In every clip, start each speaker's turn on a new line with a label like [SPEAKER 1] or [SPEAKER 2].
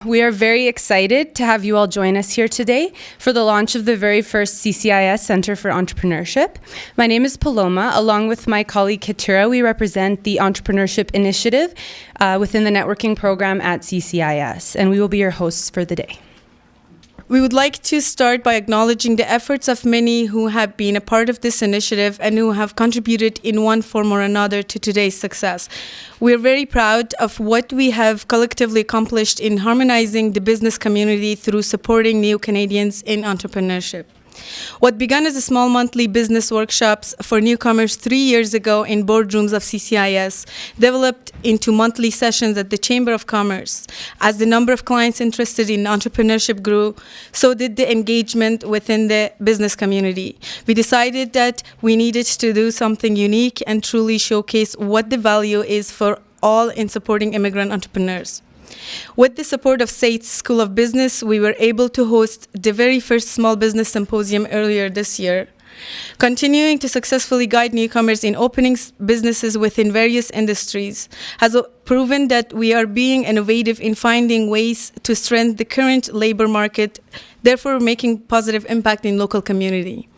[SPEAKER 1] We are very excited to have you all join us here today for the launch of the very first CCIS Center for Entrepreneurship. My name is Paloma. Along with my colleague Ketura, we represent the Entrepreneurship Initiative within the networking program at CCIS, and we will be your hosts for the day.
[SPEAKER 2] We would like to start by acknowledging the efforts of many who have been a part of this initiative and who have contributed in one form or another to today's success. We are very proud of what we have collectively accomplished in harmonizing the business community through supporting new Canadians in entrepreneurship. What began as a small monthly business workshops for newcomers 3 years ago in boardrooms of CCIS developed into monthly sessions at the Chamber of Commerce. As the number of clients interested in entrepreneurship grew, so did the engagement within the business community. We decided that we needed to do something unique and truly showcase what the value is for all in supporting immigrant entrepreneurs. With the support of SAIT's School of Business, we were able to host the very first small business symposium earlier this year. Continuing to successfully guide newcomers in opening businesses within various industries has proven that we are being innovative in finding ways to strengthen the current labor market, therefore making positive impact in local community.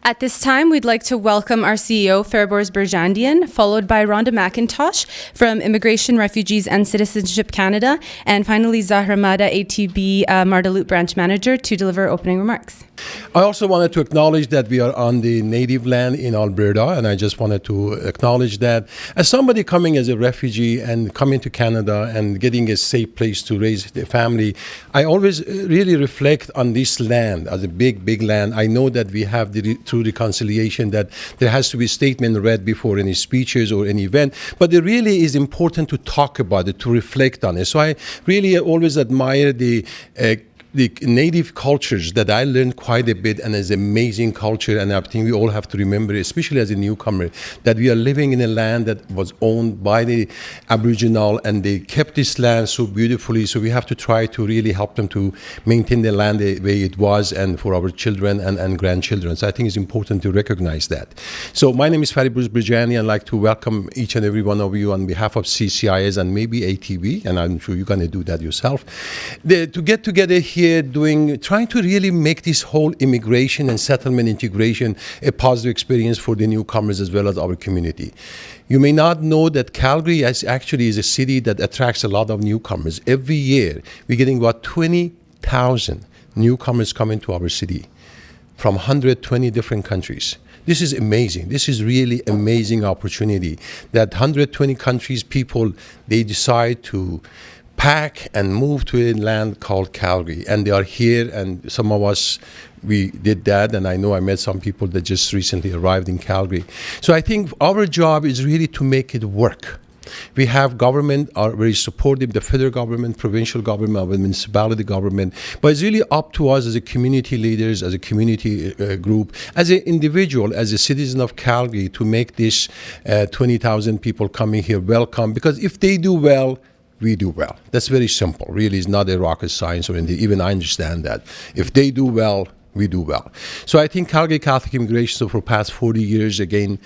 [SPEAKER 1] At this time, we'd like to welcome our CEO, Fariborz Berjandian, followed by Rhonda McIntosh from Immigration, Refugees and Citizenship Canada, and finally Zahra Mada, ATB Mardalut Branch Manager, to deliver opening remarks.
[SPEAKER 3] I also wanted to acknowledge that we are on the native land in Alberta, and I just wanted to acknowledge that as somebody coming as a refugee and coming to Canada and getting a safe place to raise their family, I always really reflect on this land as a big, big land. I know that we have the true reconciliation, that there has to be a statement read before any speeches or any event, but it really is important to talk about it, to reflect on it. So I really always admire the native cultures that I learned quite a bit, and it's amazing culture, and I think we all have to remember, especially as a newcomer, that we are living in a land that was owned by the Aboriginal, and they kept this land so beautifully, so we have to try to really help them to maintain the land the way it was, and for our children and grandchildren. So I think it's important to recognize that. So my name is Fariborz Berjandian. I'd like to welcome each and every one of you on behalf of CCIS and maybe ATB, and I'm sure you're going to do that yourself, to get together here trying to really make this whole immigration and settlement integration a positive experience for the newcomers as well as our community. You may not know that Calgary is a city that attracts a lot of newcomers. Every year, we're getting about 20,000 newcomers coming to our city from 120 different countries. This is amazing. This is really amazing opportunity that 120 countries people, they decide to pack and move to a land called Calgary, and they are here, and some of us, we did that, and I know I met some people that just recently arrived in Calgary. So I think our job is really to make it work. We have government are very supportive, the federal government, provincial government, our municipality government, but it's really up to us as a community leaders, as a community group, as an individual, as a citizen of Calgary, to make this 20,000 people coming here welcome, because if they do well, we do well. That's very simple. Really, it's not a rocket science or anything. Even I understand that. If they do well, we do well. So I think Calgary Catholic Immigration, so for past 40 years, again,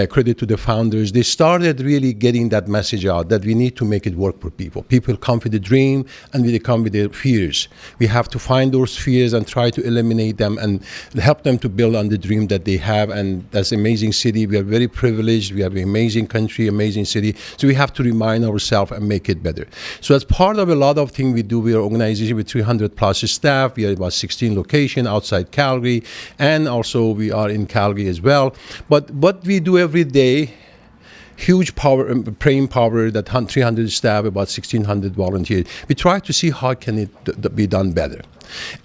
[SPEAKER 3] credit to the founders, they started really getting that message out that we need to make it work for people. People come with a dream and they come with their fears. We have to find those fears and try to eliminate them and help them to build on the dream that they have. And that's an amazing city. We are very privileged. We have an amazing country, amazing city. So we have to remind ourselves and make it better. So as part of a lot of things we do, we are an organization with 300 plus staff. We are about 16 locations outside Calgary, and also we are in Calgary as well. But what we do every day, huge power, praying power, that 300 staff, about 1,600 volunteers. We try to see how can it be done better.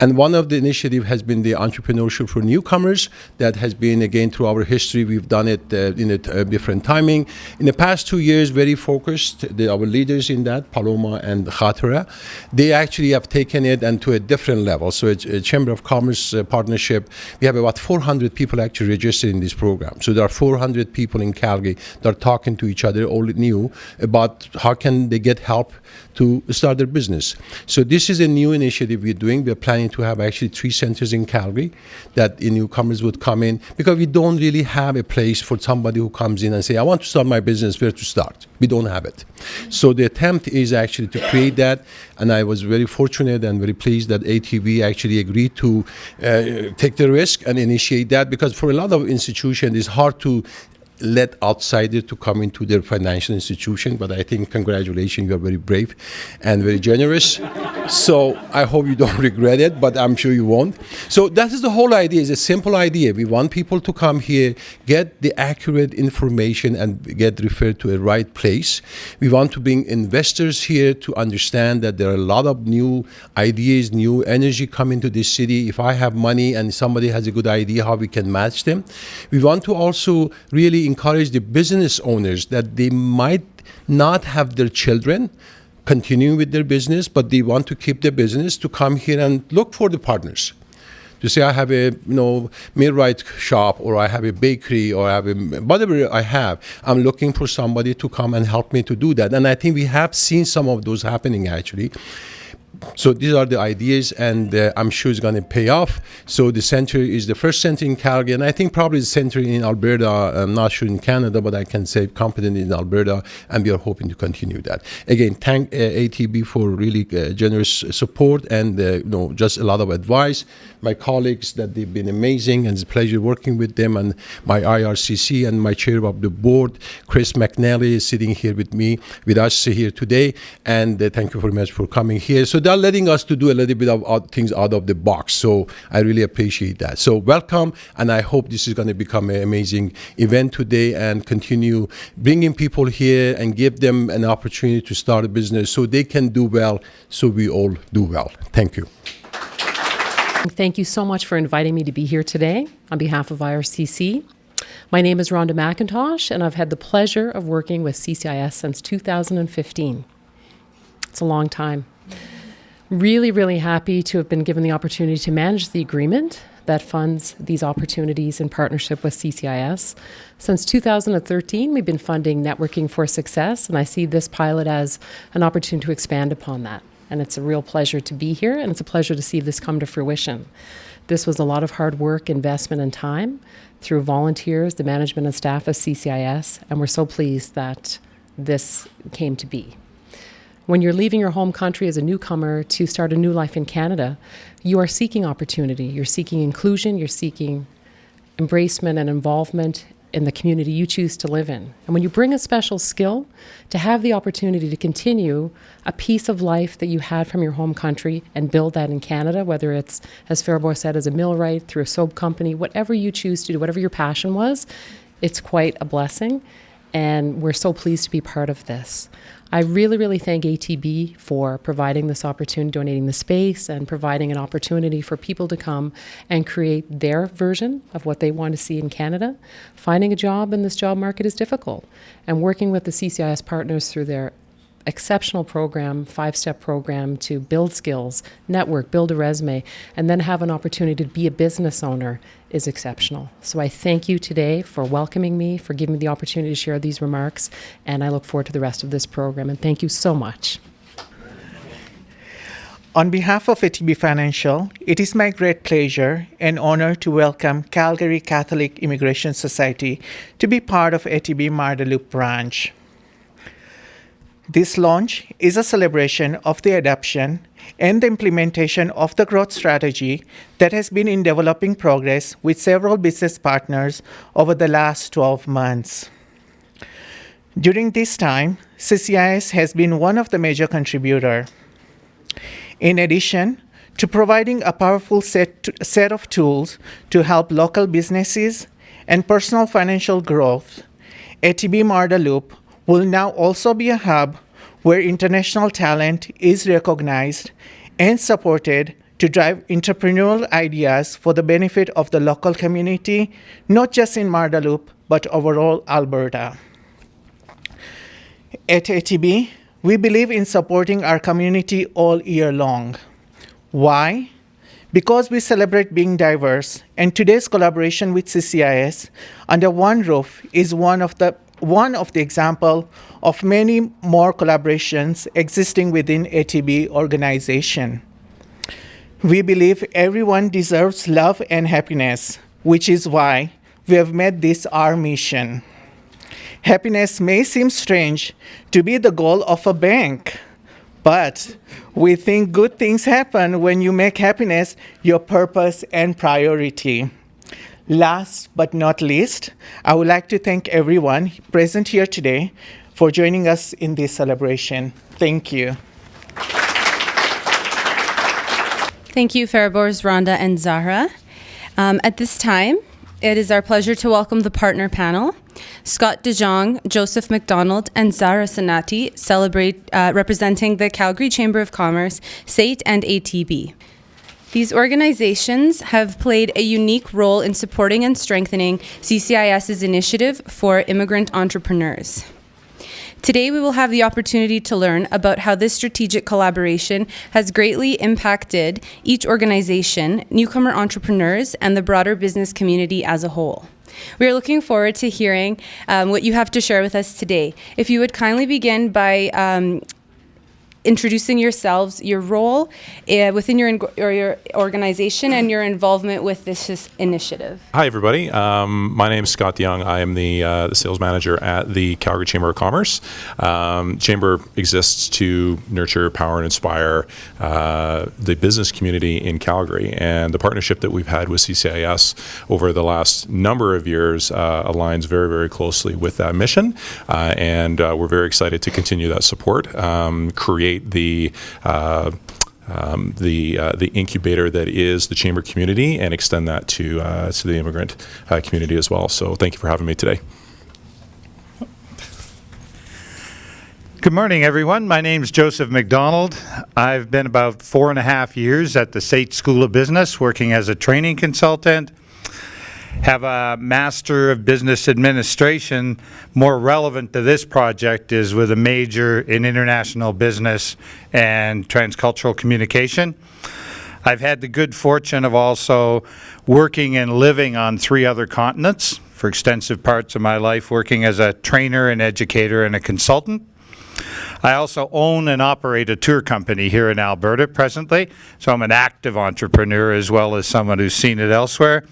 [SPEAKER 3] And one of the initiatives has been the Entrepreneurship for Newcomers. That has been, again, through our history. We've done it in a different timing. In the past 2 years, very focused. Our leaders in that, PALOMA and MOKHTAR, they actually have taken it and to a different level. So it's a Chamber of Commerce partnership. We have about 400 people actually registered in this program. So there are 400 people in Calgary that are talking to each other, all new, about how can they get help to start their business. So this is a new initiative we're doing. we are planning to have actually 3 centers in Calgary that the newcomers would come in, because we don't really have a place for somebody who comes in and say, I want to start my business, where to start? We don't have it. So the attempt is actually to create that, and I was very fortunate and very pleased that ATB actually agreed to take the risk and initiate that, because for a lot of institutions, it's hard to let outsiders to come into their financial institution. But I think, congratulations, you are very brave and very generous. So I hope you don't regret it, but I'm sure you won't. So that is the whole idea. It's a simple idea. We want people to come here, get the accurate information, and get referred to a right place. We want to bring investors here to understand that there are a lot of new ideas, new energy coming to this city. If I have money and somebody has a good idea, how we can match them. We want to also really encourage the business owners that they might not have their children continuing with their business, but they want to keep their business, to come here and look for the partners. To say, I have a millwright shop, or I have a bakery, or I have whatever I have, I'm looking for somebody to come and help me to do that. And I think we have seen some of those happening actually. So these are the ideas, and I'm sure it's going to pay off. So the center is the first center in Calgary, and I think probably the center in Alberta. I'm not sure in Canada, but I can say confident in Alberta, and we are hoping to continue that. Again, thank ATB for really generous support and just a lot of advice. My colleagues, that they've been amazing, and it's a pleasure working with them, and my IRCC and my chair of the board, Chris McNally, is sitting here with us here today, and thank you very much for coming here. So they're letting us to do a little bit of things out of the box, so I really appreciate that. So welcome, and I hope this is going to become an amazing event today, and continue bringing people here and give them an opportunity to start a business so they can do well, so we all do well. Thank you.
[SPEAKER 4] Thank you so much for inviting me to be here today on behalf of IRCC. My name is Rhonda McIntosh, and I've had the pleasure of working with CCIS since 2015. It's a long time. Really, really happy to have been given the opportunity to manage the agreement that funds these opportunities in partnership with CCIS. Since 2013, we've been funding Networking for Success, and I see this pilot as an opportunity to expand upon that. And it's a real pleasure to be here, and it's a pleasure to see this come to fruition. This was a lot of hard work, investment, and time through volunteers, the management and staff of CCIS, and we're so pleased that this came to be. When you're leaving your home country as a newcomer to start a new life in Canada, you are seeking opportunity, you're seeking inclusion, you're seeking embracement and involvement in the community you choose to live in. And when you bring a special skill, to have the opportunity to continue a piece of life that you had from your home country and build that in Canada, whether it's, as Fariborz said, as a millwright, through a soap company, whatever you choose to do, whatever your passion was, it's quite a blessing. And we're so pleased to be part of this. I really, really thank ATB for providing this opportunity, donating the space, and providing an opportunity for people to come and create their version of what they want to see in Canada. Finding a job in this job market is difficult, and working with the CCIS partners through their exceptional program, 5-step program to build skills, network, build a resume, and then have an opportunity to be a business owner is exceptional. So I thank you today for welcoming me, for giving me the opportunity to share these remarks, and I look forward to the rest of this program. And thank you so much.
[SPEAKER 5] On behalf of ATB Financial, it is my great pleasure and honor to welcome Calgary Catholic Immigration Society to be part of ATB Marda Loop branch. This launch is a celebration of the adoption and the implementation of the growth strategy that has been in developing progress with several business partners over the last 12 months. During this time, CCIS has been one of the major contributors. In addition to providing a powerful set of tools to help local businesses and personal financial growth, ATB Marda Loop will now also be a hub where international talent is recognized and supported to drive entrepreneurial ideas for the benefit of the local community, not just in Marda Loop, but overall Alberta. At ATB, we believe in supporting our community all year long. Why? Because we celebrate being diverse, and today's collaboration with CCIS under one roof is one of the example of many more collaborations existing within ATB organization. We believe everyone deserves love and happiness, which is why we have made this our mission. Happiness may seem strange to be the goal of a bank, but we think good things happen when you make happiness your purpose and priority. Last but not least, I would like to thank everyone present here today for joining us in this celebration. Thank you.
[SPEAKER 1] Thank you, Farabors, Rhonda, and Zahra. At this time, it is our pleasure to welcome the partner panel. Scott DeJong, Joseph MacDonald, and Zahra Sanati representing the Calgary Chamber of Commerce, SAIT, and ATB. These organizations have played a unique role in supporting and strengthening CCIS's initiative for immigrant entrepreneurs. Today, we will have the opportunity to learn about how this strategic collaboration has greatly impacted each organization, newcomer entrepreneurs, and the broader business community as a whole. We are looking forward to hearing what you have to share with us today. If you would kindly begin by introducing yourselves, your role within your organization, and your involvement with this initiative.
[SPEAKER 6] Hi, everybody. My name is Scott DeJong. I am the sales manager at the Calgary Chamber of Commerce. Chamber exists to nurture, power, and inspire the business community in Calgary. And the partnership that we've had with CCIS over the last number of years aligns very, very closely with that mission. And we're very excited to continue that support, create the incubator that is the Chamber community, and extend that to the immigrant community as well. So thank you for having me today.
[SPEAKER 7] Good morning, everyone. My name is Joseph MacDonald. I've been about 4.5 years at the SAIT School of Business, working as a training consultant. Have a Master of Business Administration. More relevant to this project is with a major in international business and transcultural communication. I've had the good fortune of also working and living on 3 other continents for extensive parts of my life, working as a trainer, an educator, and a consultant. I also own and operate a tour company here in Alberta presently, so I'm an active entrepreneur as well as someone who's seen it elsewhere.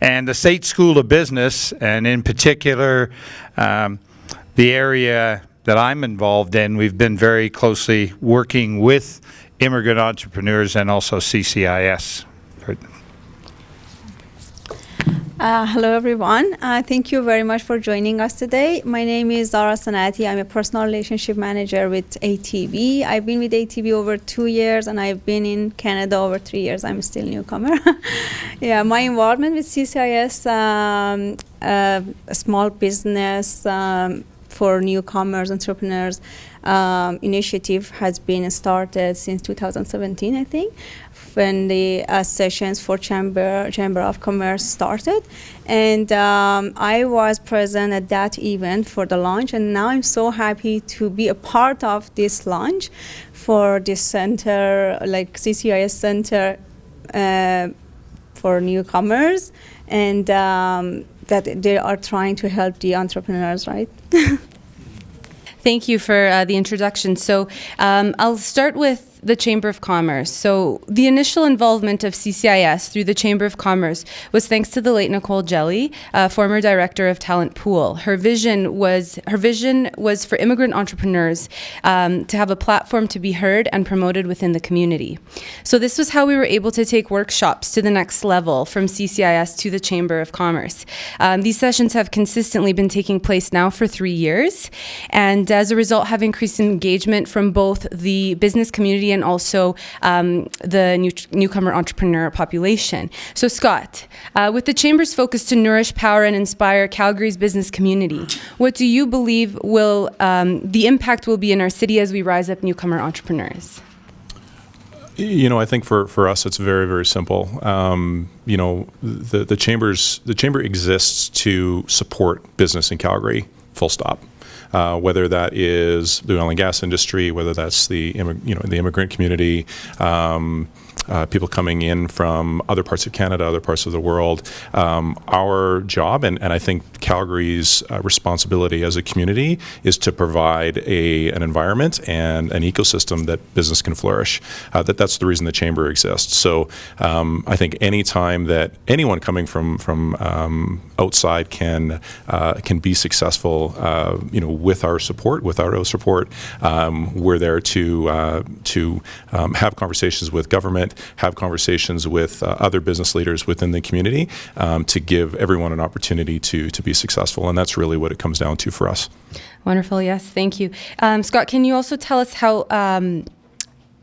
[SPEAKER 7] And the SAIT School of Business, and in particular, the area that I'm involved in, we've been very closely working with immigrant entrepreneurs and also CCIS.
[SPEAKER 8] Hello, everyone. Thank you very much for joining us today. My name is Zahra Sanati. I'm a personal relationship manager with ATB. I've been with ATB over 2 years, and I've been in Canada over 3 years. I'm still a newcomer. Yeah, my involvement with CCIS, a small business for newcomers, entrepreneurs initiative has been started since 2017, I think, when the sessions for Chamber of Commerce started. And I was present at that event for the launch, and now I'm so happy to be a part of this launch for this center, like CCIS Center for newcomers, and that they are trying to help the entrepreneurs, right?
[SPEAKER 1] Thank you for the introduction. So I'll start with the Chamber of Commerce. So the initial involvement of CCIS through the Chamber of Commerce was thanks to the late Nicole Jelly, former director of Talent Pool. Her vision was for immigrant entrepreneurs to have a platform to be heard and promoted within the community. So this was how we were able to take workshops to the next level from CCIS to the Chamber of Commerce. These sessions have consistently been taking place now for 3 years, and as a result have increased engagement from both the business community and also the newcomer entrepreneur population. So Scott, with the Chamber's focus to nourish, power, and inspire Calgary's business community, what do you believe will the impact will be in our city as we rise up newcomer entrepreneurs?
[SPEAKER 6] You know, I think for us, it's very, very simple. You know, the Chamber exists to support business in Calgary, full stop. Whether that is the oil and gas industry, whether that's the immigrant community, people coming in from other parts of Canada, other parts of the world. Our job, and I think Calgary's responsibility as a community, is to provide an environment and an ecosystem that business can flourish. That's the reason the Chamber exists. So I think any time that anyone coming from outside can be successful, with our support, we're there to have conversations with government, have conversations with other business leaders within the community, to give everyone an opportunity to be successful, and that's really what it comes down to for us.
[SPEAKER 1] Wonderful. Yes, thank you. Scott, can you also tell us how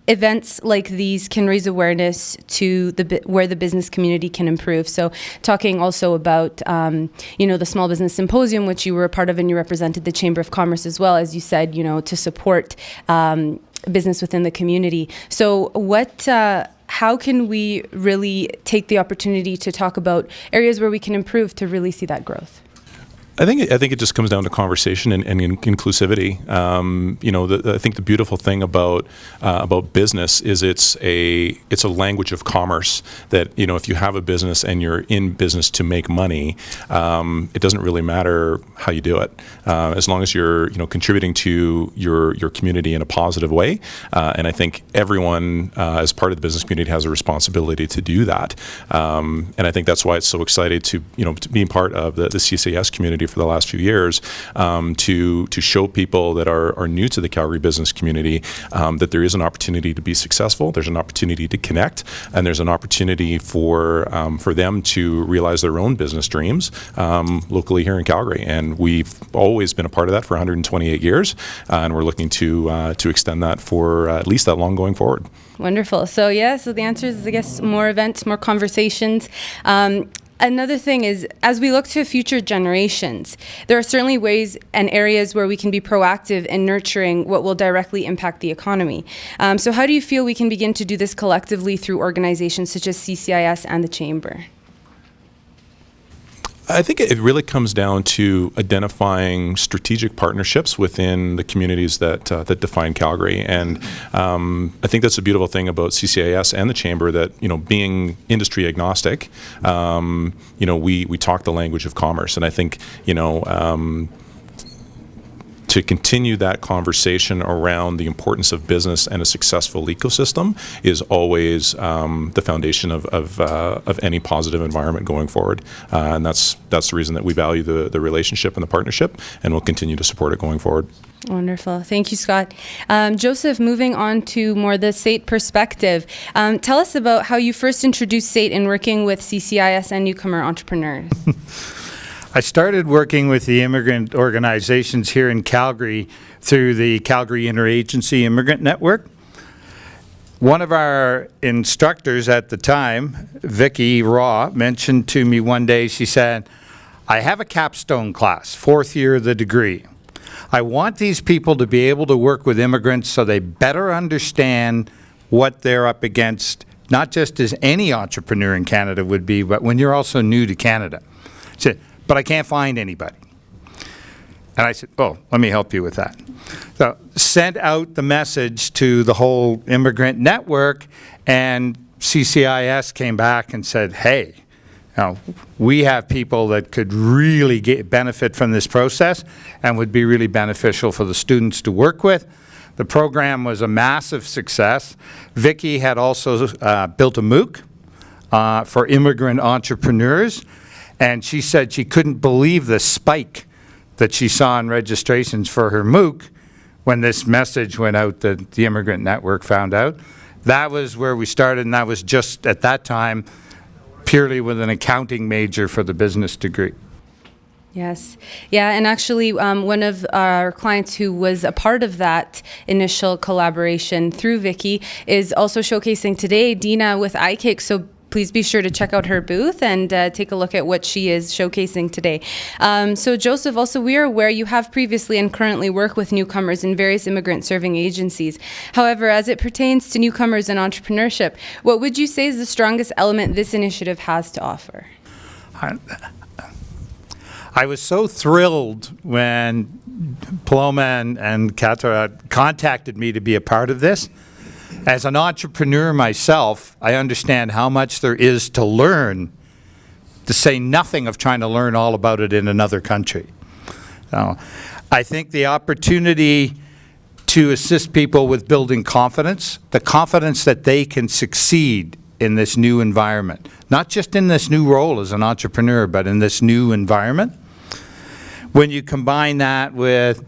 [SPEAKER 1] events like these can raise awareness to where the business community can improve? So talking also about, the Small Business Symposium, which you were a part of, and you represented the Chamber of Commerce as well, as you said, to support business within the community. So how can we really take the opportunity to talk about areas where we can improve to really see that growth?
[SPEAKER 6] I think it just comes down to conversation and inclusivity. I think the beautiful thing about business is it's a language of commerce that, if you have a business and you're in business to make money, it doesn't really matter how you do it, as long as you're contributing to your community in a positive way. And I think everyone as part of the business community has a responsibility to do that. And I think that's why it's so exciting to be part of the CCIS community for the last few years, to show people that are new to the Calgary business community that there is an opportunity to be successful, there's an opportunity to connect, and there's an opportunity for them to realize their own business dreams locally here in Calgary. And we've always been a part of that for 128 years, and we're looking to extend that for at least that long going forward.
[SPEAKER 1] Wonderful. So the answer is, I guess, more events, more conversations. Another thing is, as we look to future generations, there are certainly ways and areas where we can be proactive in nurturing what will directly impact the economy. So how do you feel we can begin to do this collectively through organizations such as CCIS and the Chamber?
[SPEAKER 6] I think it really comes down to identifying strategic partnerships within the communities that define Calgary, and I think that's the beautiful thing about CCIS and the Chamber, that being industry agnostic, we talk the language of commerce, and I think to continue that conversation around the importance of business and a successful ecosystem is always the foundation of any positive environment going forward. And that's the reason that we value the relationship and the partnership, and we'll continue to support it going forward.
[SPEAKER 1] Wonderful. Thank you, Scott. Joseph, moving on to more the SAIT perspective, tell us about how you first introduced SAIT in working with CCIS and newcomer entrepreneurs.
[SPEAKER 7] I started working with the immigrant organizations here in Calgary through the Calgary Interagency Immigrant Network. One of our instructors at the time, Vicky Raw, mentioned to me one day, she said, "I have a capstone class, 4th year of the degree. I want these people to be able to work with immigrants so they better understand what they're up against, not just as any entrepreneur in Canada would be, but when you're also new to Canada." She said, "But I can't find anybody." And I said, "Oh, let me help you with that." So sent out the message to the whole immigrant network, and CCIS came back and said, "Hey, we have people that could really benefit from this process and would be really beneficial for the students to work with." The program was a massive success. Vicky had also built a MOOC for immigrant entrepreneurs, and she said she couldn't believe the spike that she saw in registrations for her MOOC when this message went out that the Immigrant Network found out. That was where we started, and that was just at that time purely with an accounting major for the business degree.
[SPEAKER 1] Yes. Yeah, and actually one of our clients who was a part of that initial collaboration through Vicky is also showcasing today, Dina with iCake. So please be sure to check out her booth and take a look at what she is showcasing today. So Joseph, also we are aware you have previously and currently work with newcomers in various immigrant serving agencies. However, as it pertains to newcomers and entrepreneurship, what would you say is the strongest element this initiative has to offer?
[SPEAKER 7] I was so thrilled when PALOMA and MOKHTAR contacted me to be a part of this. As an entrepreneur myself, I understand how much there is to learn, to say nothing of trying to learn all about it in another country. So I think the opportunity to assist people with building confidence, the confidence that they can succeed in this new environment, not just in this new role as an entrepreneur, but in this new environment. When you combine that with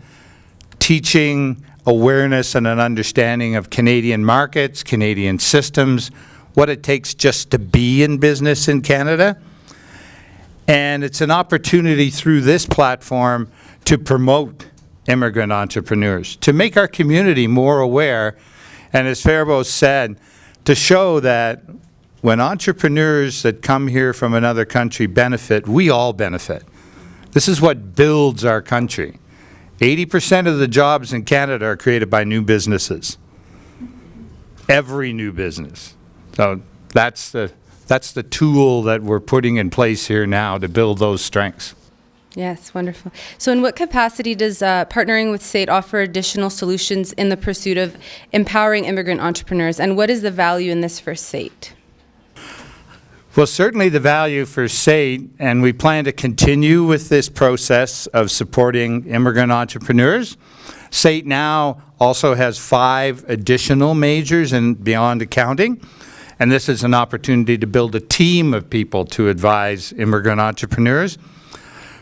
[SPEAKER 7] teaching awareness and an understanding of Canadian markets, Canadian systems, what it takes just to be in business in Canada, and it's an opportunity through this platform to promote immigrant entrepreneurs, to make our community more aware, and as Faribault said, to show that when entrepreneurs that come here from another country benefit, we all benefit. This is what builds our country. 80% of the jobs in Canada are created by new businesses. Every new business. So that's the tool that we're putting in place here now to build those strengths.
[SPEAKER 1] Yes, wonderful. So in what capacity does partnering with SAIT offer additional solutions in the pursuit of empowering immigrant entrepreneurs, and what is the value in this for SAIT?
[SPEAKER 7] Well, certainly the value for SAIT, and we plan to continue with this process of supporting immigrant entrepreneurs. SAIT now also has 5 additional majors in beyond accounting, and this is an opportunity to build a team of people to advise immigrant entrepreneurs.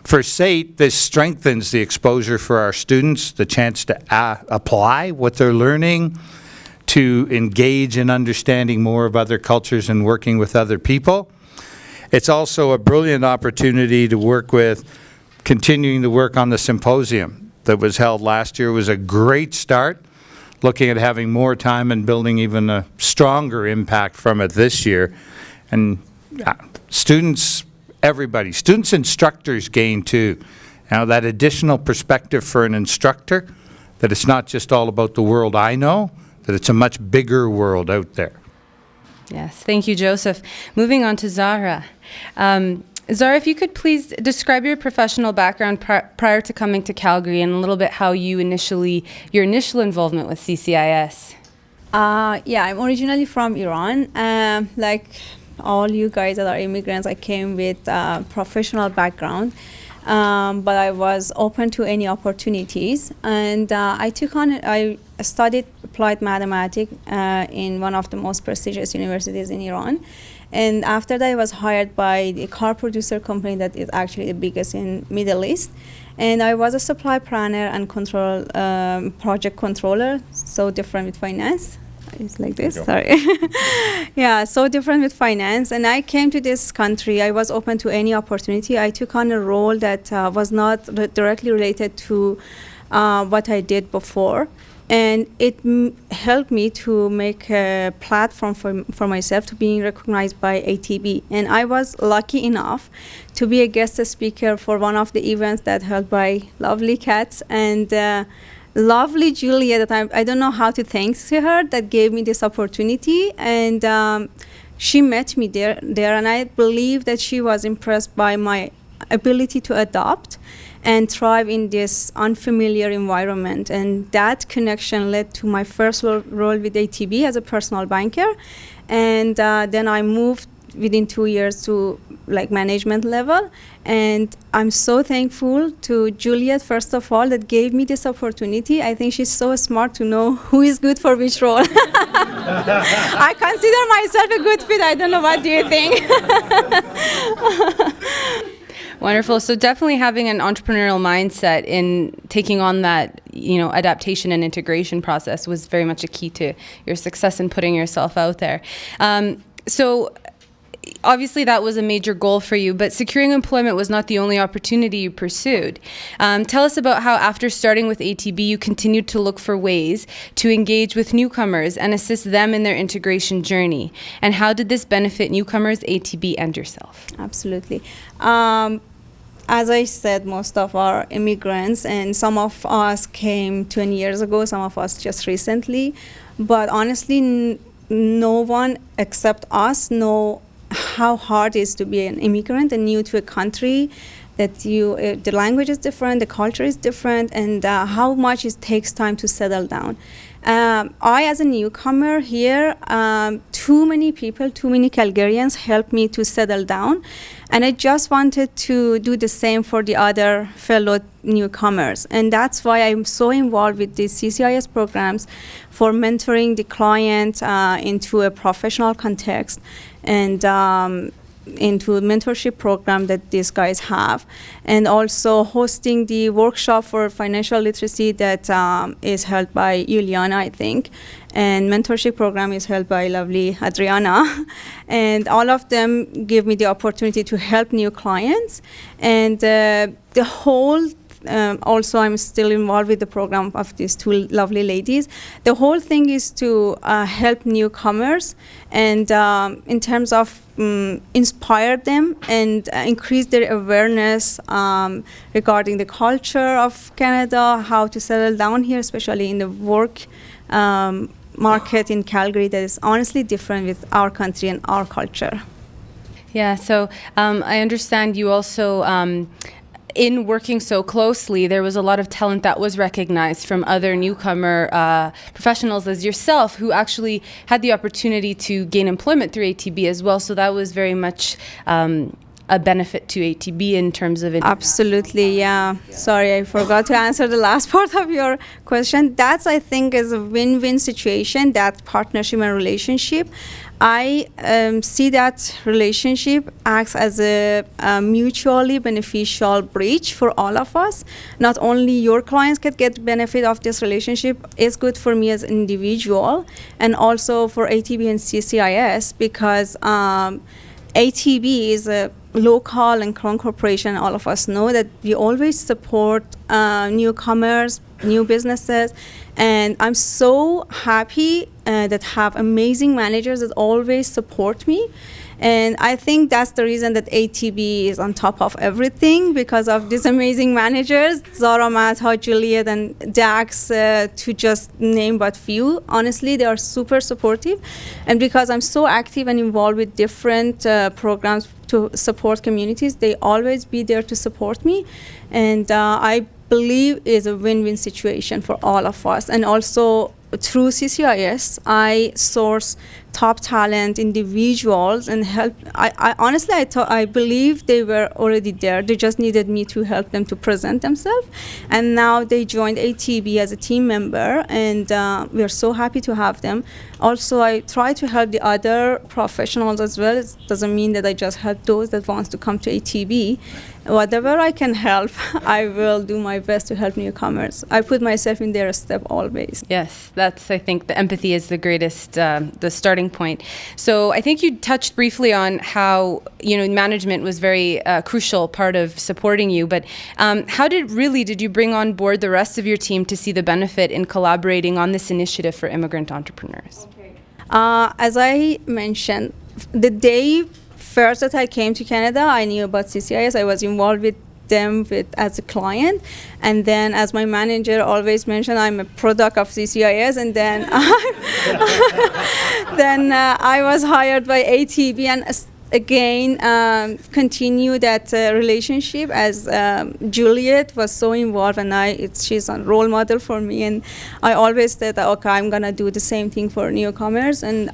[SPEAKER 7] For SAIT, this strengthens the exposure for our students, the chance to apply what they're learning, to engage in understanding more of other cultures and working with other people. It's also a brilliant opportunity to work with, continuing to work on the symposium that was held last year. It was a great start, looking at having more time and building even a stronger impact from it this year. And students, everybody, students, instructors gain too. Now that additional perspective for an instructor, that it's not just all about the world I know, that it's a much bigger world out there.
[SPEAKER 1] Yes, thank you, Joseph. Moving on to Zahra. Zahra, if you could please describe your professional background prior to coming to Calgary and a little bit how your initial involvement with CCIS.
[SPEAKER 8] Yeah, I'm originally from Iran. Like all you guys that are immigrants, I came with a professional background. But I was open to any opportunities, and I studied applied mathematics in one of the most prestigious universities in Iran. And after that, I was hired by the car producer company that is actually the biggest in Middle East. And I was a supply planner and project controller, so different with finance. It's like this, sorry. Yeah, so different with finance. And I came to this country, I was open to any opportunity. I took on a role that was not directly related to what I did before. And it helped me to make a platform for myself to being recognized by ATB. And I was lucky enough to be a guest speaker for one of the events that held by lovely cats and lovely Julia, that I don't know how to thank her, that gave me this opportunity. And she met me there, and I believe that she was impressed by my ability to adapt and thrive in this unfamiliar environment. And that connection led to my first role with ATB as a personal banker. And then I moved within 2 years to like management level. And I'm so thankful to Juliet, first of all, that gave me this opportunity. I think she's so smart to know who is good for which role. I consider myself a good fit. I don't know, what do you think?
[SPEAKER 1] Wonderful. So definitely having an entrepreneurial mindset in taking on that, adaptation and integration process was very much a key to your success in putting yourself out there. So obviously that was a major goal for you, but securing employment was not the only opportunity you pursued. Tell us about how after starting with ATB, you continued to look for ways to engage with newcomers and assist them in their integration journey. And how did this benefit newcomers, ATB, and yourself?
[SPEAKER 8] Absolutely. As I said, most of our immigrants, and some of us came 20 years ago, some of us just recently, but honestly, no one except us know how hard it is to be an immigrant and new to a country. that the language is different, the culture is different, and how much it takes time to settle down. I, as a newcomer here, too many Calgarians helped me to settle down, and I just wanted to do the same for the other fellow newcomers. And that's why I'm so involved with these CCIS programs for mentoring the client into a professional context, and into a mentorship program that these guys have, and also hosting the workshop for financial literacy that is held by Juliana, I think, and mentorship program is held by lovely Adriana. And all of them give me the opportunity to help new clients, and the whole also, I'm still involved with the program of these two lovely ladies. The whole thing is to help newcomers, and in terms of inspire them and increase their awareness regarding the culture of Canada, how to settle down here, especially in the work market in Calgary that is honestly different with our country and our culture.
[SPEAKER 1] Yeah, so I understand you also, in working so closely, there was a lot of talent that was recognized from other newcomer professionals as yourself who actually had the opportunity to gain employment through ATB as well. So that was very much a benefit to ATB in terms of it.
[SPEAKER 8] Absolutely, yeah. Sorry, I forgot to answer the last part of your question. That's, I think, is a win-win situation, that partnership and relationship. I see that relationship acts as a mutually beneficial bridge for all of us. Not only your clients can get benefit of this relationship, it's good for me as an individual, and also for ATB and CCIS, because ATB is a local and crown corporation. All of us know that we always support newcomers, new businesses, and I'm so happy that have amazing managers that always support me. And I think that's the reason that ATB is on top of everything, because of these amazing managers, Zara, Matha, Juliet, and Dax, to just name but few. Honestly, they are super supportive. And because I'm so active and involved with different programs to support communities, they always be there to support me. And I believe is a win-win situation for all of us. And also through CCIS, I source top talent individuals and help. I honestly, I believe they were already there. They just needed me to help them to present themselves. And now they joined ATB as a team member, and we are so happy to have them. Also, I try to help the other professionals as well. It doesn't mean that I just help those that want to come to ATB. Whatever I can help, I will do my best to help newcomers. I put myself in their step always.
[SPEAKER 1] Yes, that's, I think, the empathy is the greatest, the starting point. So I think you touched briefly on how, management was very crucial part of supporting you, but how did you bring on board the rest of your team to see the benefit in collaborating on this initiative for immigrant entrepreneurs?
[SPEAKER 8] Okay. As I mentioned, the day first that I came to Canada, I knew about CCIS. I was involved with them as a client, and then as my manager always mentioned, I'm a product of CCIS, and then I was hired by ATB, and again continue that relationship, as Juliet was so involved, and she's a role model for me, and I always said, okay, I'm gonna do the same thing for newcomers. And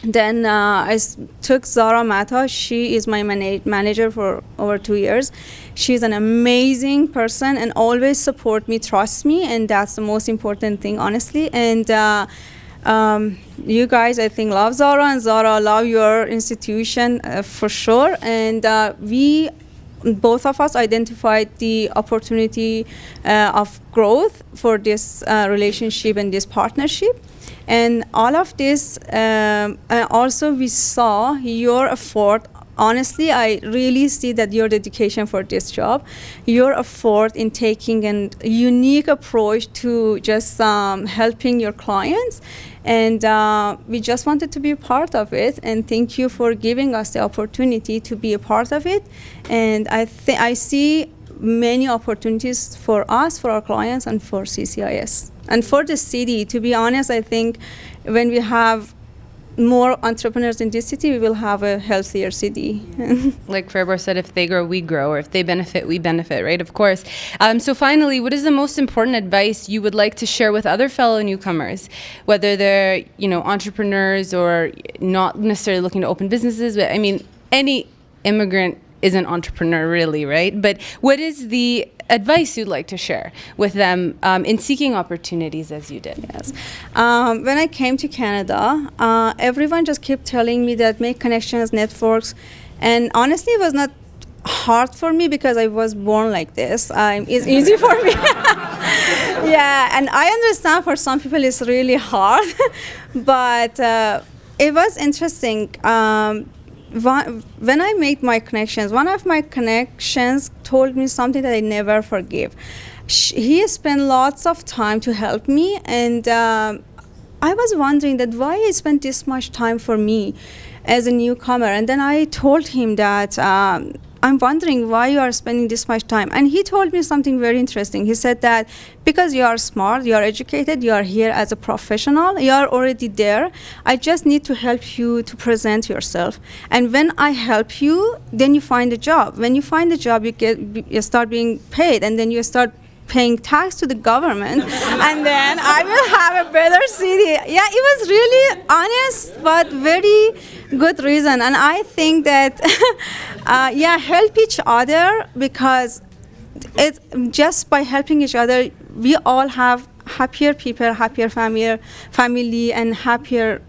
[SPEAKER 8] then I took Zara Matha. She is my manager for over 2 years. She's an amazing person and always support me, trust me, and that's the most important thing, honestly. And you guys, I think, love Zara, and Zara love your institution for sure. And we, both of us, identified the opportunity of growth for this relationship and this partnership. And all of this, also we saw your effort. Honestly, I really see that your dedication for this job, your effort in taking a unique approach to just helping your clients. And we just wanted to be a part of it. And thank you for giving us the opportunity to be a part of it. And I see many opportunities for us, for our clients, and for CCIS. And for the city, to be honest, I think when we have more entrepreneurs in this city, we will have a healthier city.
[SPEAKER 1] Like Fairbar said, if they grow, we grow, or if they benefit, we benefit, right? Of course. So finally, what is the most important advice you would like to share with other fellow newcomers, whether they're, entrepreneurs or not necessarily looking to open businesses? But I mean, any immigrant is an entrepreneur, really, right? But what is the advice you'd like to share with them in seeking opportunities as you did?
[SPEAKER 8] Yes. When I came to Canada, everyone just kept telling me that make connections, networks, and honestly, it was not hard for me because I was born like this. It's easy for me. Yeah, and I understand for some people it's really hard, but it was interesting. When I made my connections, one of my connections told me something that I never forgive. He spent lots of time to help me, and I was wondering that why he spent this much time for me as a newcomer. And then I told him that I'm wondering why you are spending this much time. And he told me something very interesting. He said that because you are smart, you are educated, you are here as a professional, you are already there. I just need to help you to present yourself. And when I help you, then you find a job. When you find a job, you start being paid, and then you start paying tax to the government, and then I will have a better city. Yeah, it was really honest, but very good reason. And I think that, help each other, because it's just by helping each other, we all have happier people, happier family, and happier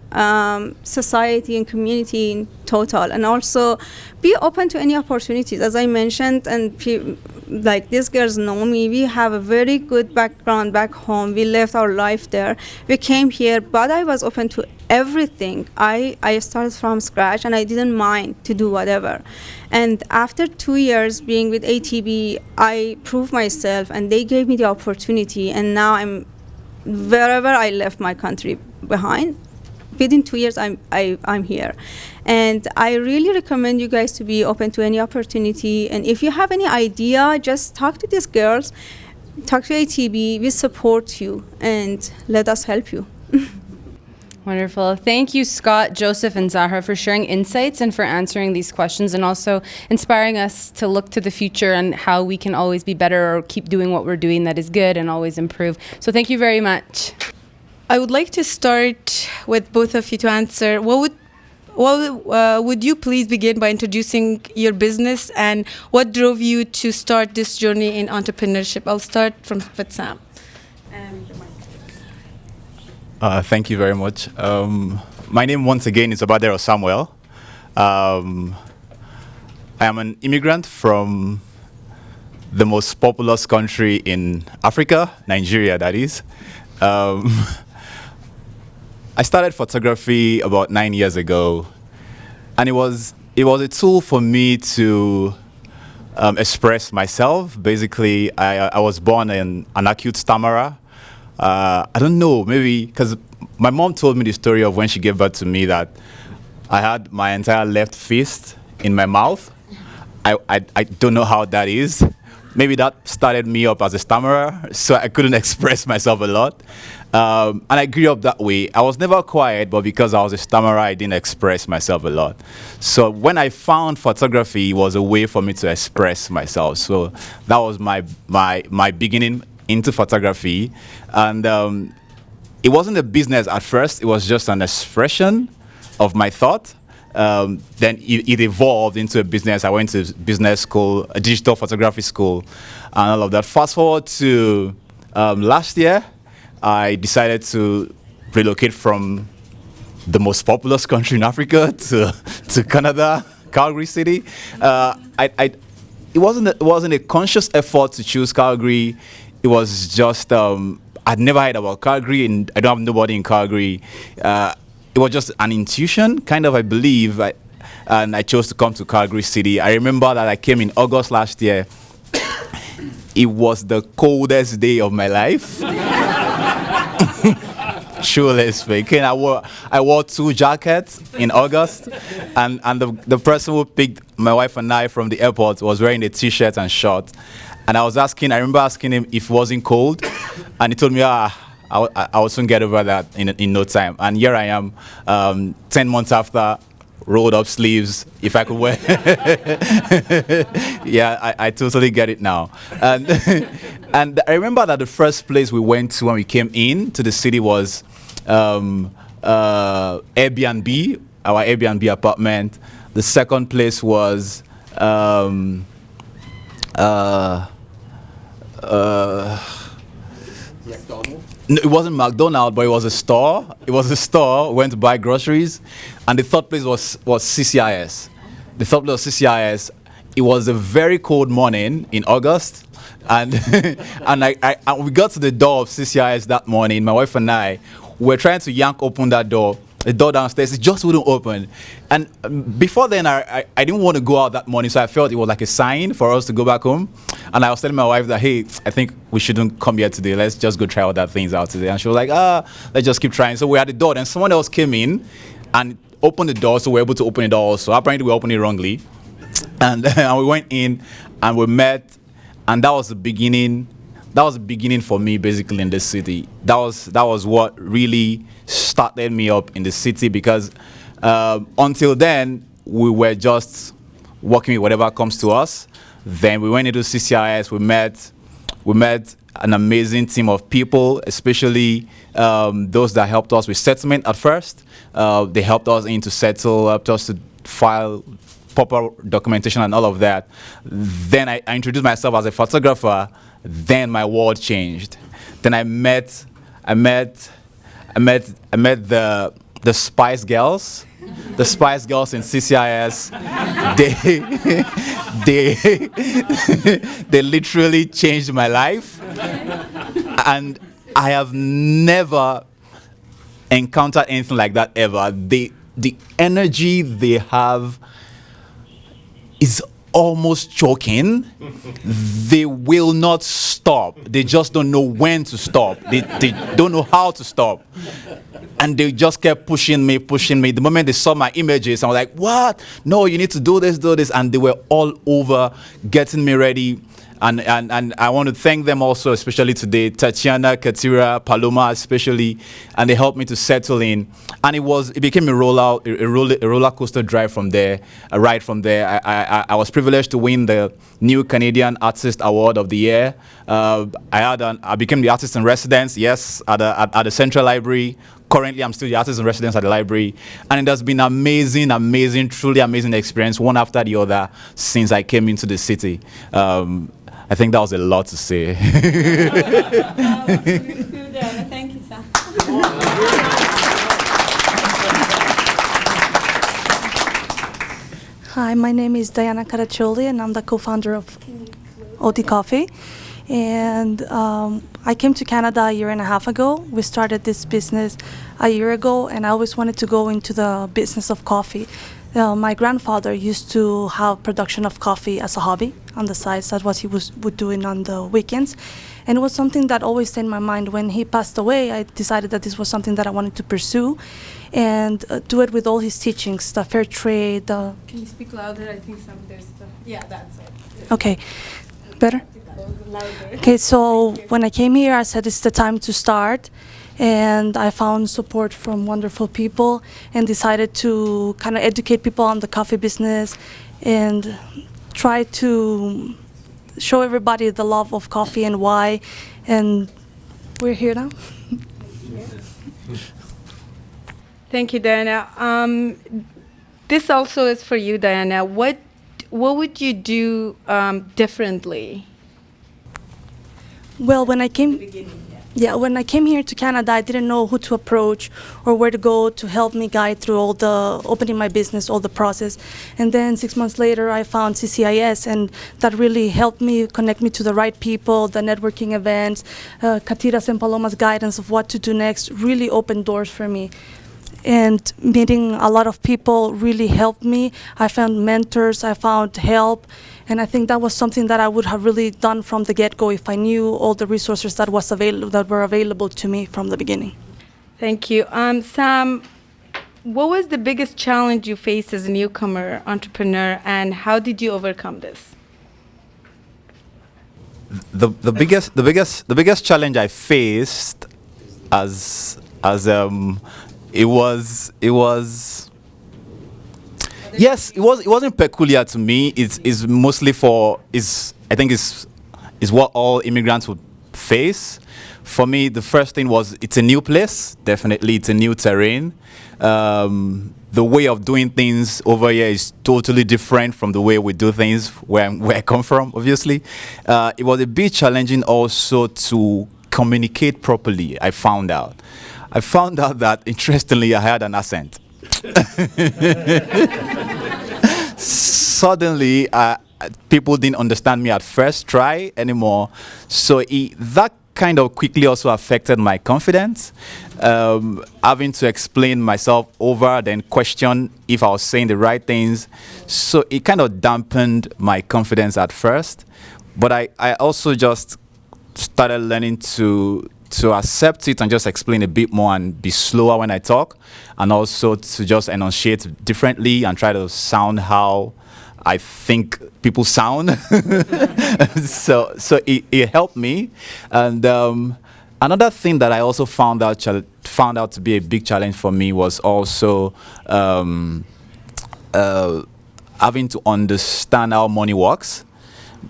[SPEAKER 8] society and community in total. And also be open to any opportunities. As I mentioned, and like these girls know me, we have a very good background back home. We left our life there. We came here, but I was open to everything. I started from scratch, and I didn't mind to do whatever. And after 2 years being with ATB, I proved myself, and they gave me the opportunity. And now I'm wherever I left my country behind. Within 2 years, I'm here. And I really recommend you guys to be open to any opportunity. And if you have any idea, just talk to these girls, talk to ATB. We support you, and let us help you.
[SPEAKER 1] Wonderful. Thank you, Scott, Joseph, and Zahra, for sharing insights and for answering these questions, and also inspiring us to look to the future and how we can always be better or keep doing what we're doing that is good and always improve. So thank you very much.
[SPEAKER 2] I would like to start with both of you to answer. Would you please begin by introducing your business and what drove you to start this journey in entrepreneurship? I'll start with Sam.
[SPEAKER 9] Thank you very much. My name once again is Obadero Samuel. I am an immigrant from the most populous country in Africa, Nigeria, that is. I started photography about 9 years ago, and it was a tool for me to express myself. Basically, I was born an acute stammerer. I don't know, maybe because my mom told me the story of when she gave birth to me that I had my entire left fist in my mouth. I don't know how that is. Maybe that started me up as a stammerer, so I couldn't express myself a lot. And I grew up that way. I was never quiet, but because I was a stammerer, I didn't express myself a lot. So when I found photography, it was a way for me to express myself. So that was my beginning into photography. And it wasn't a business at first. It was just an expression of my thought. Then it evolved into a business. I went to business school, a digital photography school, and all of that. Fast forward to last year, I decided to relocate from the most populous country in Africa to Canada, Calgary city. It wasn't a conscious effort to choose Calgary. It was just I'd never heard about Calgary, and I don't have nobody in Calgary. It was just an intuition, kind of, I believe, and I chose to come to Calgary city. I remember that I came in August last year. It was the coldest day of my life. Truly speaking, I wore 2 jackets in August, and the person who picked my wife and I from the airport was wearing a t-shirt and shorts. And I remember asking him if it wasn't cold, and he told me, I will soon get over that in no time. And here I am, 10 months after, rolled up sleeves, if I could wear. Yeah, I totally get it now. And, and I remember that the first place we went to when we came in to the city was Airbnb, our Airbnb apartment. The second place was no, it wasn't McDonald's, but it was a store. It was a store. We went to buy groceries, and the third place was CCIS. The third place was CCIS. It was a very cold morning in August, and and we got to the door of CCIS that morning. My wife and I were trying to yank open that door. The door downstairs, it just wouldn't open. And before then, I didn't want to go out that morning, so I felt it was like a sign for us to go back home. And I was telling my wife that, hey, I think we shouldn't come here today. Let's just go try other things out today. And she was like, let's just keep trying. So we had the door, and someone else came in and opened the door, so we were able to open the door also. Apparently, we opened it wrongly. And we went in, and we met, and that was the beginning. That was the beginning for me, basically, in this city. That was what really started me up in the city, because until then, we were just working with whatever comes to us. Then we went into CCIS. We met an amazing team of people, especially those that helped us with settlement at first. They helped us to settle, helped us to file proper documentation and all of that. Then I introduced myself as a photographer. Then my world changed. Then I met the Spice Girls, the Spice Girls in CCIS. They literally changed my life, and I have never encountered anything like that ever. The energy they have is almost choking. They will not stop. They just don't know when to stop. They don't know how to stop. And they just kept pushing me. The moment they saw my images, I was like, what? No, you need to do this. And they were all over getting me ready. And I want to thank them also, especially today, Tatiana, Katira, Paloma especially, and they helped me to settle in. And it became a roller coaster drive from there. Right from there, I was privileged to win the New Canadian Artist Award of the Year. I became the artist in residence, yes, at the Central Library. Currently, I'm still the artist in residence at the library, and it has been amazing, truly amazing experience, one after the other, since I came into the city. I think that was a lot to say.
[SPEAKER 8] Thank you, sir.
[SPEAKER 10] Hi, my name is Diana Caraccioli, and I'm the co-founder of OT Coffee. And I came to Canada a year and a half ago. We started this business a year ago, and I always wanted to go into the business of coffee. My grandfather used to have production of coffee as a hobby on the side. That's what he would doing on the weekends. And it was something that always stayed in my mind. When he passed away, I decided that this was something that I wanted to pursue and do it with all his teachings, the fair trade. Can you speak louder? I think there's the... Yeah, that's it. Okay. Better? Okay, so when I came here, I said it's the time to start. And I found support from wonderful people and decided to kind of educate people on the coffee business and try to show everybody the love of coffee and why. And we're here now.
[SPEAKER 2] Thank you, Diana. This also is for you, Diana. What would you do differently?
[SPEAKER 10] Well, when I came here to Canada, I didn't know who to approach or where to go to help me guide through all the opening my business, all the process. And then 6 months later, I found CCIS, and that really helped me connect me to the right people, the networking events, Katira's and Paloma's guidance of what to do next really opened doors for me. And meeting a lot of people really helped me. I found mentors, I found help. And I think that was something that I would have really done from the get-go if I knew all the resources that were available to me from the beginning.
[SPEAKER 2] Thank you. Sam, what was the biggest challenge you faced as a newcomer entrepreneur, and how did you overcome this?
[SPEAKER 9] The biggest challenge I faced it was. Yes, it wasn't peculiar to me. It's mostly I think it's what all immigrants would face. For me, the first thing was it's a new place. Definitely, it's a new terrain. The way of doing things over here is totally different from the way we do things where I come from, obviously. It was a bit challenging also to communicate properly, I found out. That, interestingly, I had an accent. Suddenly, people didn't understand me at first try anymore. So that kind of quickly also affected my confidence. Having to explain myself over, then question if I was saying the right things. So it kind of dampened my confidence at first. But I also just started learning to accept it and just explain a bit more and be slower when I talk, and also to just enunciate differently and try to sound how I think people sound. so it helped me. And another thing that I also found out to be a big challenge for me was also having to understand how money works.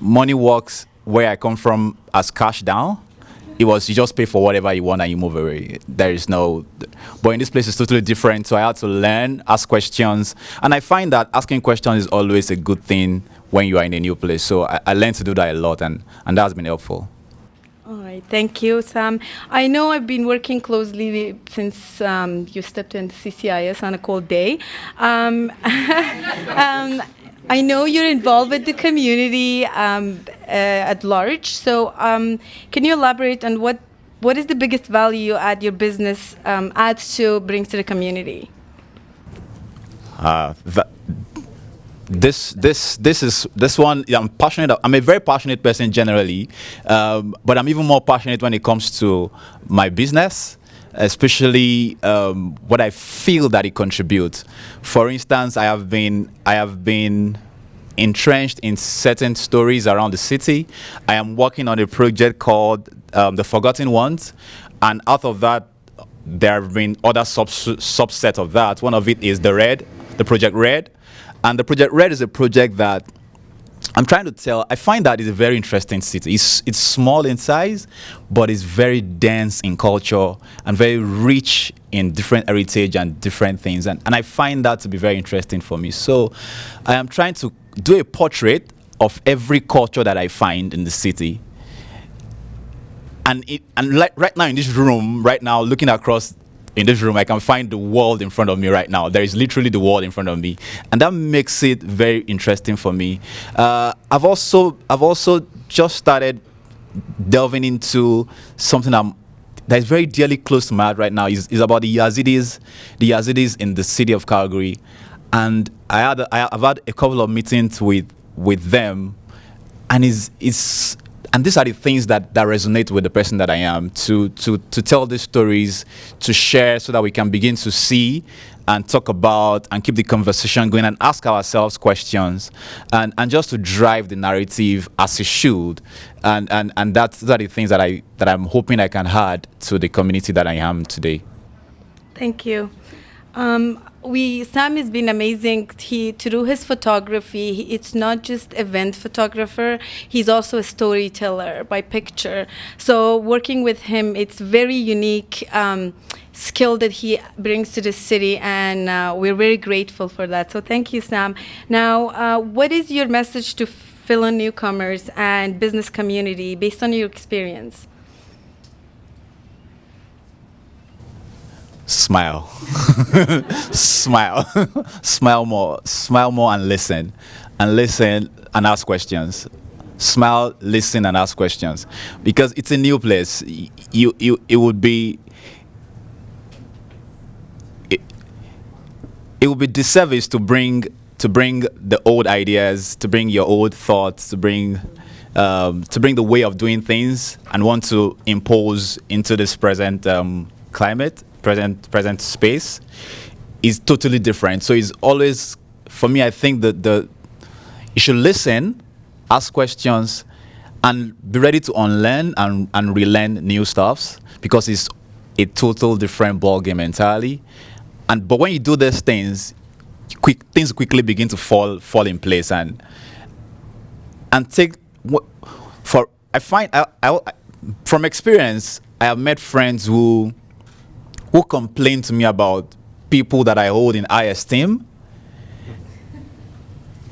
[SPEAKER 9] Money works where I come from as cash down. It was you just pay for whatever you want and you move away. There is no, but in this place it's totally different. So I had to learn, ask questions, and I find that asking questions is always a good thing when you are in a new place. So I learned to do that a lot, and that's been helpful.
[SPEAKER 2] All right, thank you, Sam. I know I've been working closely since you stepped into CCIS on a cold day. I know you're involved with the community at large. So can you elaborate on what is the biggest value add your business brings to the community?
[SPEAKER 9] This one, I'm passionate. I'm a very passionate person generally, but I'm even more passionate when it comes to my business, especially what I feel that it contributes. For instance, I have been entrenched in certain stories around the city. I am working on a project called The Forgotten Ones, and out of that, there have been other subset of that. One of it is the Project Red. And the Project Red is a project that I'm trying to tell. I find that it's a very interesting city. It's small in size, but it's very dense in culture and very rich in different heritage and different things. And I find that to be very interesting for me. So I am trying to do a portrait of every culture that I find in the city. And right now in this room, looking across in this room, I can find the world in front of me right now. There is literally the world in front of me, and that makes it very interesting for me. I've also just started delving into something that is very dearly close to my heart right now. Is about the Yazidis in the city of Calgary, and I've had a couple of meetings with them, and and these are the things that resonate with the person that I am, to tell these stories, to share so that we can begin to see and talk about and keep the conversation going and ask ourselves questions and just to drive the narrative as it should. And those are the things that I'm hoping I can add to the community that I am today.
[SPEAKER 2] Thank you. Sam has been amazing. Through his photography, it's not just event photographer, he's also a storyteller by picture. So working with him, it's very unique skill that he brings to the city, and we're very grateful for that. So thank you, Sam. Now, what is your message to fellow newcomers and business community based on your experience?
[SPEAKER 9] Smile. Smile more and listen and ask questions. Smile, listen and ask questions, because it's a new place. It would be disservice to bring the old ideas, to bring your old thoughts, to bring the way of doing things and want to impose into this present climate, present space is totally different. So it's always, for me, I think that you should listen, ask questions, and be ready to unlearn and relearn new stuffs, because it's a total different ballgame entirely. But when you do these things, things quickly begin to fall in place. And from experience, I have met friends who complain to me about people that I hold in high esteem,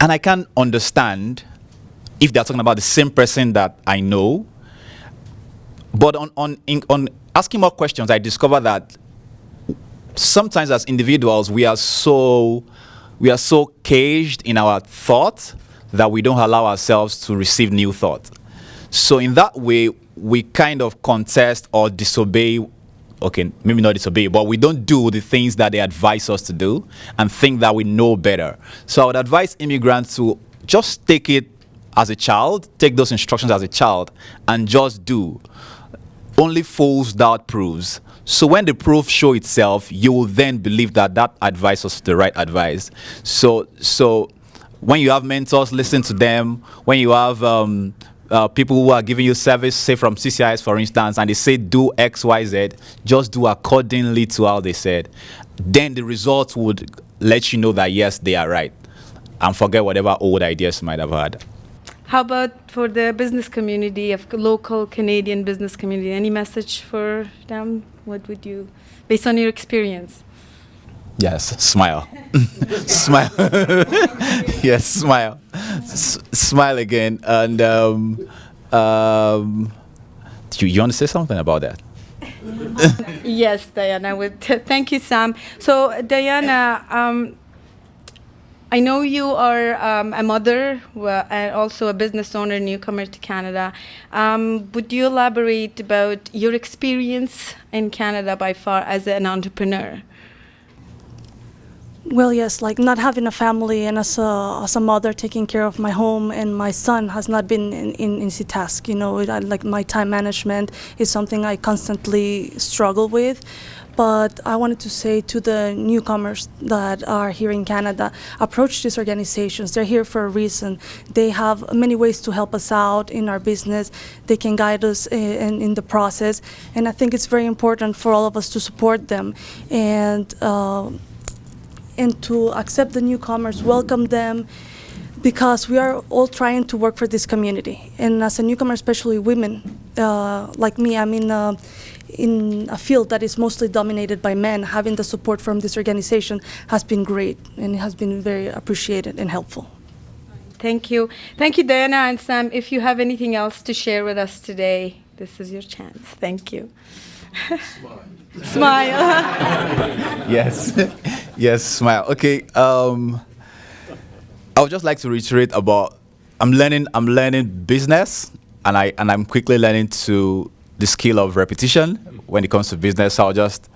[SPEAKER 9] and I can't understand if they're talking about the same person that I know. But on asking more questions, I discover that sometimes as individuals we are so caged in our thought that we don't allow ourselves to receive new thought. So in that way, we kind of contest or disobey. Okay, maybe not disobey, but we don't do the things that they advise us to do and think that we know better. So I would advise immigrants to just take it as a child, take those instructions as a child, and just do. Only fools doubt proofs. So when the proof show itself, you will then believe that advice was the right advice. So when you have mentors, listen to them. When you have people who are giving you service, say from CCIS, for instance, and they say do X, Y, Z, just do accordingly to how they said. Then the results would let you know that yes, they are right, and forget whatever old ideas you might have had.
[SPEAKER 2] How about for the business community, of local Canadian business community? Any message for them? What would you, based on your experience?
[SPEAKER 9] Yes, smile. Smile. Yes, smile. Smile again. And you want to say something about that?
[SPEAKER 2] Yes, Diana. Thank you, Sam. So, Diana, I know you are a mother and also a business owner, newcomer to Canada. Would you elaborate about your experience in Canada by far as an entrepreneur?
[SPEAKER 10] Well, yes, like not having a family and as a mother taking care of my home and my son has not been an easy task. You know, like my time management is something I constantly struggle with. But I wanted to say to the newcomers that are here in Canada, approach these organizations. They're here for a reason. They have many ways to help us out in our business. They can guide us in the process. And I think it's very important for all of us to support them and to accept the newcomers, welcome them, because we are all trying to work for this community. And as a newcomer, especially women, like me, I'm in a field that is mostly dominated by men. Having the support from this organization has been great, and it has been very appreciated and helpful.
[SPEAKER 2] Thank you. Thank you, Diana and Sam. If you have anything else to share with us today, this is your chance. Thank you.
[SPEAKER 9] Smile.
[SPEAKER 2] Smile.
[SPEAKER 9] Yes. Yes, smile. Okay. I would just like to reiterate about I'm learning business, and I'm quickly learning to the skill of repetition when it comes to business. I'll just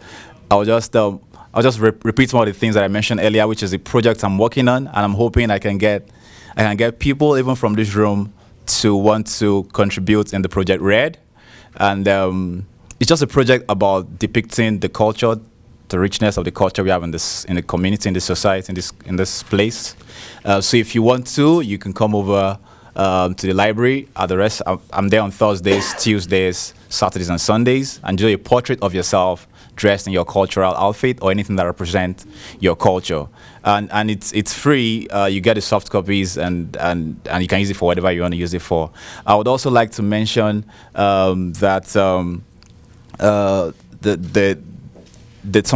[SPEAKER 9] repeat some of the things that I mentioned earlier, which is a project I'm working on, and I'm hoping I can get people even from this room to want to contribute in the project Red. And it's just a project about depicting the culture, the richness of the culture we have in the community, in the society, in this place. So if you want to, you can come over to the library. I'm there on Thursdays, Tuesdays, Saturdays, and Sundays, and do a portrait of yourself dressed in your cultural outfit or anything that represents your culture. And it's free. You get the soft copies, and you can use it for whatever you want to use it for. I would also like to mention that some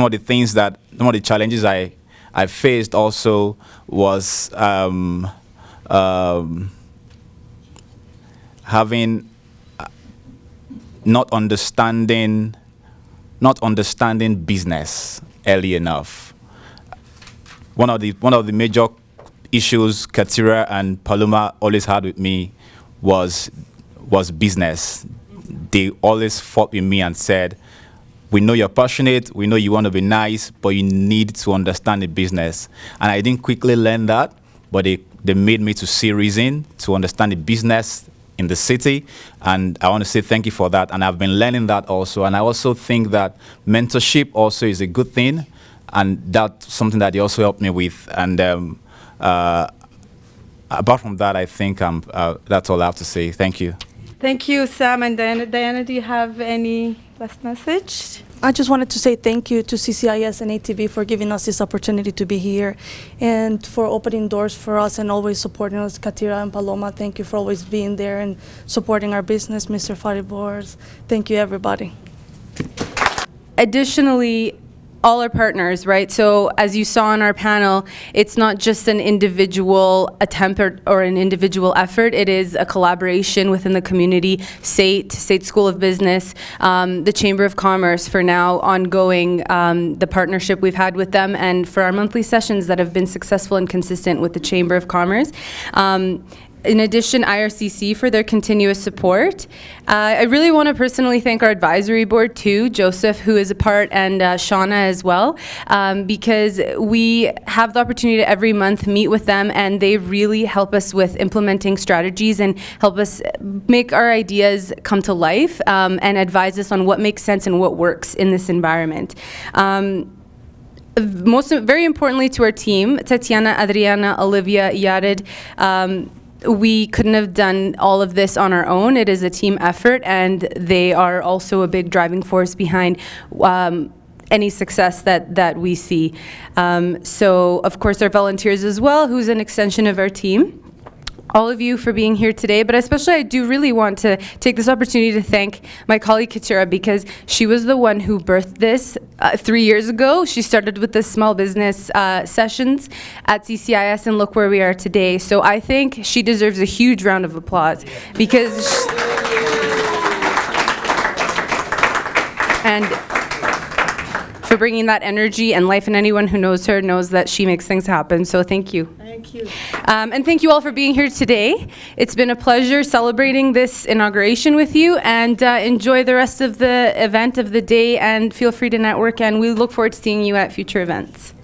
[SPEAKER 9] of the things that some of the challenges I faced also was having not understanding business early enough. One of the major issues Katira and Paloma always had with me was business. They always fought with me and said, "We know you're passionate, we know you want to be nice, but you need to understand the business." And I didn't quickly learn that, but they made me to see reason to understand the business in the city, and I want to say thank you for that. And I've been learning that also, and I also think that mentorship also is a good thing, and that's something that they also helped me with. And apart from that, I think that's all I have to say. Thank you.
[SPEAKER 2] Thank you, Sam and Diana. Diana, do you have any last message?
[SPEAKER 10] I just wanted to say thank you to CCIS and ATV for giving us this opportunity to be here and for opening doors for us and always supporting us. Katira and Paloma, thank you for always being there and supporting our business. Mr. Faribors, thank you, everybody.
[SPEAKER 1] Additionally, all our partners, right? So as you saw on our panel, it's not just an individual attempt or an individual effort. It is a collaboration within the community. SAIT School of Business, the Chamber of Commerce for now ongoing, the partnership we've had with them, and for our monthly sessions that have been successful and consistent with the Chamber of Commerce. In addition, IRCC for their continuous support. I really want to personally thank our advisory board too, Joseph, who is a part, and Shauna as well, because we have the opportunity to every month meet with them, and they really help us with implementing strategies and help us make our ideas come to life, and advise us on what makes sense and what works in this environment. Very importantly to our team, Tatiana, Adriana, Olivia, Yared, we couldn't have done all of this on our own. It is a team effort, and they are also a big driving force behind any success that we see. So, of course, our volunteers as well, who's an extension of our team. All of you for being here today, but especially I do really want to take this opportunity to thank my colleague Katira, because she was the one who birthed this 3 years ago. She started with the small business sessions at CCIS, and look where we are today. So I think she deserves a huge round of applause, because and for bringing that energy and life, and anyone who knows her knows that she makes things happen. So thank you.
[SPEAKER 2] Thank you.
[SPEAKER 1] And thank you all for being here today. It's been a pleasure celebrating this inauguration with you, and enjoy the rest of the event of the day, and feel free to network, and we look forward to seeing you at future events.